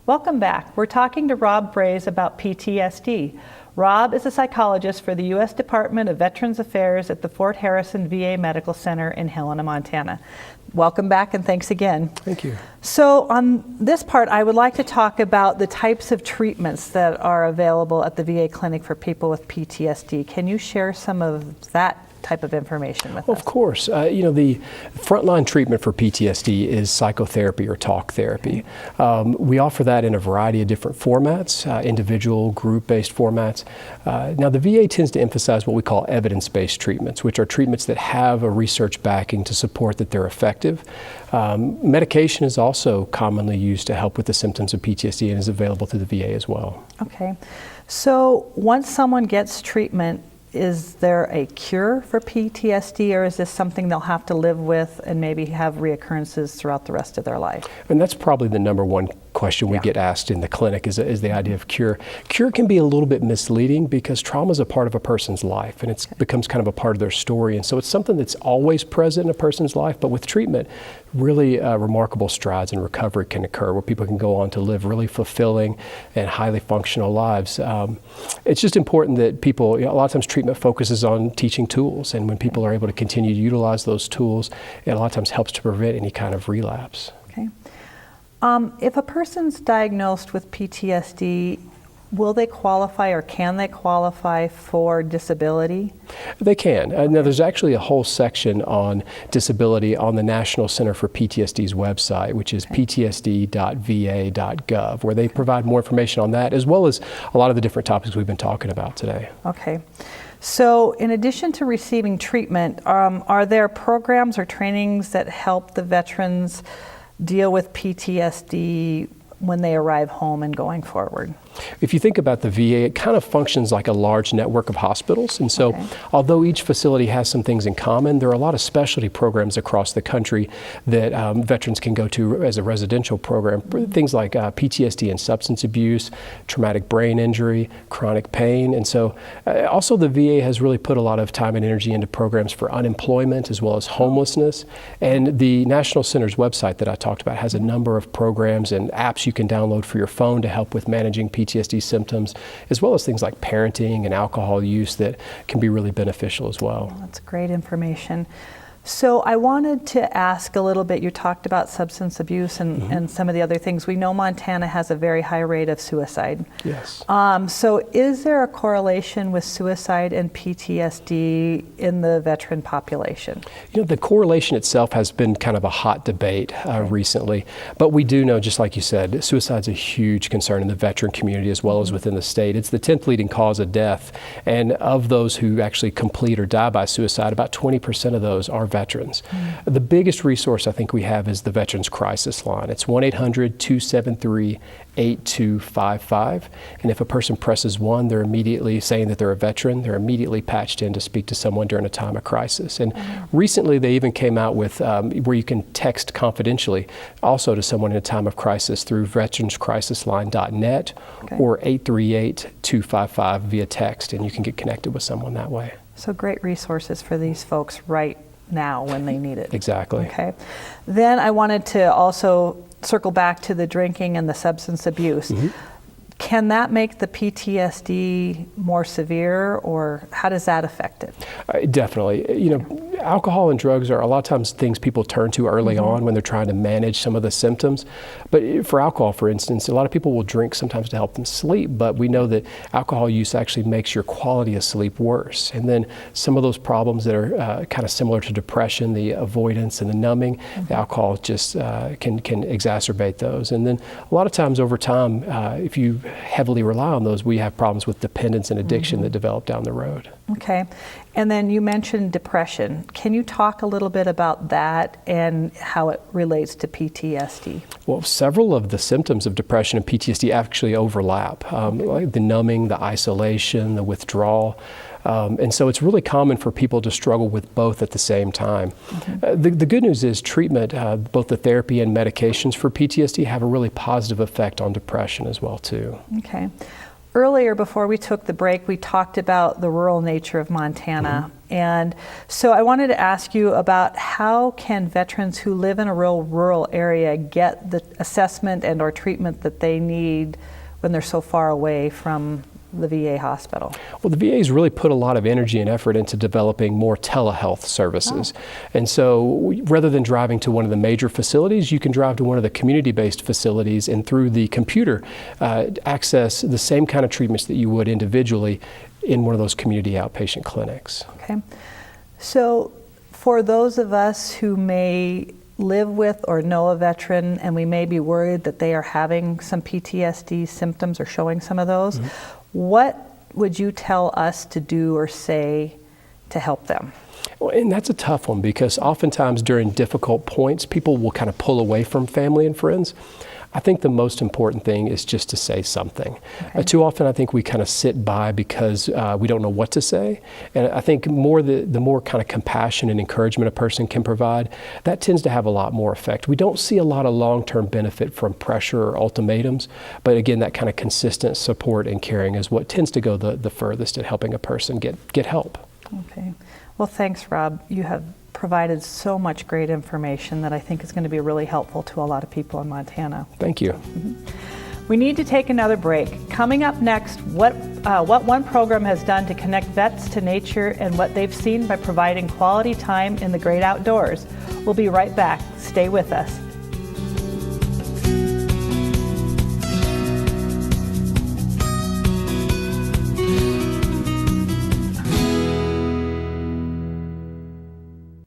Welcome back. We're talking to Rob Braze about PTSD. Rob is a psychologist for the U.S. Department of Veterans Affairs at the Fort Harrison VA Medical Center in Helena, Montana. Welcome back and thanks again. Thank you. So on this part, I would like to talk about the types of treatments that are available at the VA clinic for people with PTSD. Can you share some of that type of information with us? Of course. The frontline treatment for PTSD is psychotherapy or talk therapy. We offer that in a variety of different formats, individual, group-based formats. Now, the VA tends to emphasize what we call evidence-based treatments, which are treatments that have a research backing to support that they're effective. Medication is also commonly used to help with the symptoms of PTSD and is available through the VA as well. Okay. So once someone gets treatment, is there a cure for PTSD, or is this something they'll have to live with and maybe have reoccurrences throughout the rest of their life? And that's probably the number one question we get asked in the clinic is the idea of cure. Cure can be a little bit misleading because trauma is a part of a person's life and it becomes kind of a part of their story. And so it's something that's always present in a person's life, but with treatment, really remarkable strides in recovery can occur where people can go on to live really fulfilling and highly functional lives. It's just important that people, a lot of times treatment focuses on teaching tools, and when people are able to continue to utilize those tools, it a lot of times helps to prevent any kind of relapse. Okay. If a person's diagnosed with PTSD, will they qualify or can they qualify for disability? They can. Now there's actually a whole section on disability on the National Center for PTSD's website, which is ptsd.va.gov, where they provide more information on that, as well as a lot of the different topics we've been talking about today. Okay. So in addition to receiving treatment, are there programs or trainings that help the veterans deal with PTSD when they arrive home and going forward? If you think about the VA, it kind of functions like a large network of hospitals. And so although each facility has some things in common, there are a lot of specialty programs across the country that veterans can go to as a residential program. Things like PTSD and substance abuse, traumatic brain injury, chronic pain. And so also the VA has really put a lot of time and energy into programs for unemployment as well as homelessness. And the National Center's website that I talked about has a number of programs and apps you can download for your phone to help with managing PTSD symptoms, as well as things like parenting and alcohol use that can be really beneficial as well. That's great information. So I wanted to ask a little bit, you talked about substance abuse and some of the other things. We know Montana has a very high rate of suicide. Yes. So is there a correlation with suicide and PTSD in the veteran population? The correlation itself has been kind of a hot debate recently, but we do know, just like you said, suicide's a huge concern in the veteran community as well as within the state. It's the 10th leading cause of death, and of those who actually complete or die by suicide, about 20% of those are veterans. The biggest resource I think we have is the Veterans Crisis Line. It's 1-800-273-8255, and if a person presses 1, they're immediately saying that they're a veteran. They're immediately patched in to speak to someone during a time of crisis. And recently they even came out with where you can text confidentially also to someone in a time of crisis through veteranscrisisline.net or 838-255 via text, and you can get connected with someone that way. So great resources for these folks right now when they need it. Exactly. Okay. Then I wanted to also circle back to the drinking and the substance abuse. Can that make the PTSD more severe, or how does that affect it? Definitely. Alcohol and drugs are a lot of times things people turn to early on when they're trying to manage some of the symptoms. But for alcohol, for instance, a lot of people will drink sometimes to help them sleep, but we know that alcohol use actually makes your quality of sleep worse. And then some of those problems that are kind of similar to depression, the avoidance and the numbing, the alcohol just can exacerbate those. And then a lot of times over time, if you heavily rely on those, we have problems with dependence and addiction that develop down the road. Okay. And then you mentioned depression. Can you talk a little bit about that and how it relates to PTSD? Well, several of the symptoms of depression and PTSD actually overlap. Like the numbing, the isolation, the withdrawal. And so it's really common for people to struggle with both at the same time. The good news is treatment, both the therapy and medications for PTSD have a really positive effect on depression as well too. Okay. Earlier, before we took the break, we talked about the rural nature of Montana. And so I wanted to ask you about how can veterans who live in a real rural area get the assessment and or treatment that they need when they're so far away from the VA hospital? Well, the VA's really put a lot of energy and effort into developing more telehealth services. And so rather than driving to one of the major facilities, you can drive to one of the community-based facilities and through the computer access the same kind of treatments that you would individually in one of those community outpatient clinics. Okay. So for those of us who may live with or know a veteran and we may be worried that they are having some PTSD symptoms or showing some of those, what would you tell us to do or say to help them? Well, and that's a tough one because oftentimes during difficult points, people will kind of pull away from family and friends. I think the most important thing is just to say something. Too often I think we kind of sit by because we don't know what to say. And I think the more kind of compassion and encouragement a person can provide, that tends to have a lot more effect. We don't see a lot of long-term benefit from pressure or ultimatums, but again, that kind of consistent support and caring is what tends to go the furthest at helping a person get help. Okay. Well, thanks, Rob. You have provided so much great information that I think is going to be really helpful to a lot of people in Montana. Thank you. We need to take another break. Coming up next, what one program has done to connect vets to nature and what they've seen by providing quality time in the great outdoors. We'll be right back. Stay with us.